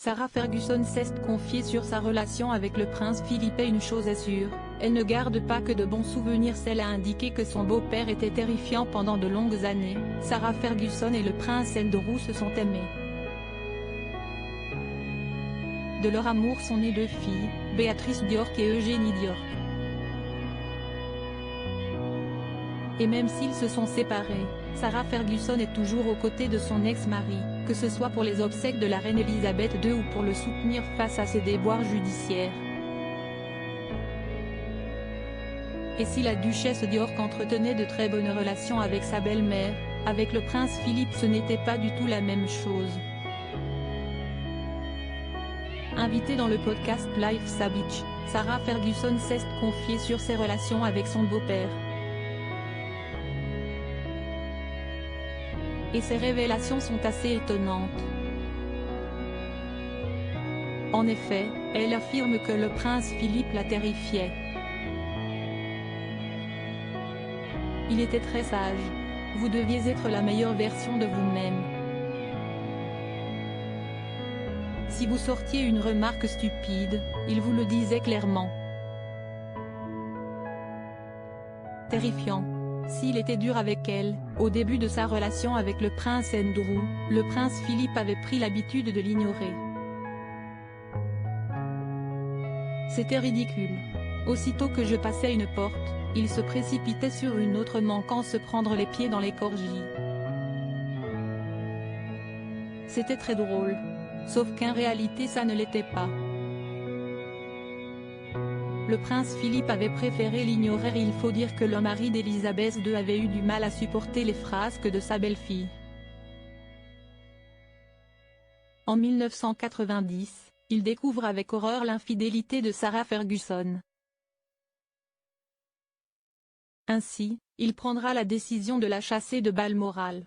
Sarah Ferguson s'est confiée sur sa relation avec le prince Philippe et une chose est sûre, elle ne garde pas que de bons souvenirs. Elle a indiqué que son beau-père était terrifiant pendant de longues années. Sarah Ferguson et le prince Andrew se sont aimés. De leur amour sont nées 2 filles, Béatrice Bjork et Eugénie Bjork. Et même s'ils se sont séparés, Sarah Ferguson est toujours aux côtés de son ex-mari, que ce soit pour les obsèques de la reine Elisabeth II ou pour le soutenir face à ses déboires judiciaires. Et si la duchesse Bjork entretenait de très bonnes relations avec sa belle-mère, avec le prince Philippe ce n'était pas du tout la même chose. Invitée dans le podcast Life Savage, Sarah Ferguson s'est confiée sur ses relations avec son beau-père. Et ces révélations sont assez étonnantes. En effet, elle affirme que le prince Philippe la terrifiait. Il était très sage. Vous deviez être la meilleure version de vous-même. Si vous sortiez une remarque stupide, il vous le disait clairement. Terrifiant. S'il était dur avec elle, au début de sa relation avec le prince Andrew, le prince Philippe avait pris l'habitude de l'ignorer. C'était ridicule. Aussitôt que je passais une porte, il se précipitait sur une autre manquant se prendre les pieds dans l'écorgie. C'était très drôle. Sauf qu'en réalité ça ne l'était pas. Le prince Philippe avait préféré l'ignorer. Il faut dire que le mari d'Elisabeth II avait eu du mal à supporter les frasques de sa belle-fille. En 1990, il découvre avec horreur l'infidélité de Sarah Ferguson. Ainsi, il prendra la décision de la chasser de Balmoral.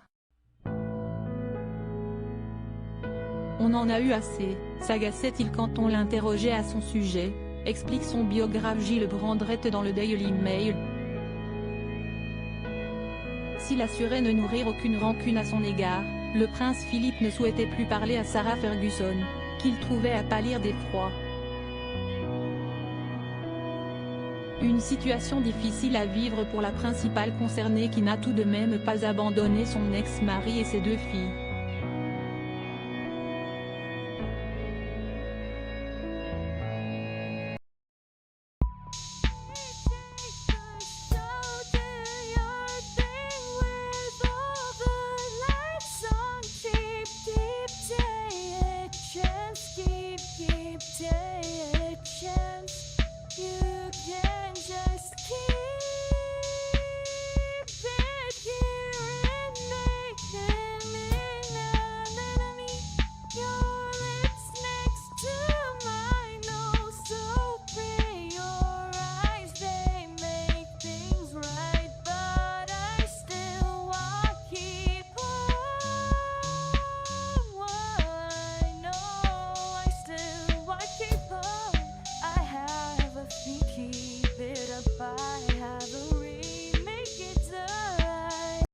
On en a eu assez, s'agaçait-il quand on l'interrogeait à son sujet, explique son biographe Gilles Brandrett dans le Daily Mail. S'il assurait ne nourrir aucune rancune à son égard, le prince Philippe ne souhaitait plus parler à Sarah Ferguson, qu'il trouvait à pâlir d'effroi. Une situation difficile à vivre pour la principale concernée qui n'a tout de même pas abandonné son ex-mari et ses 2 filles.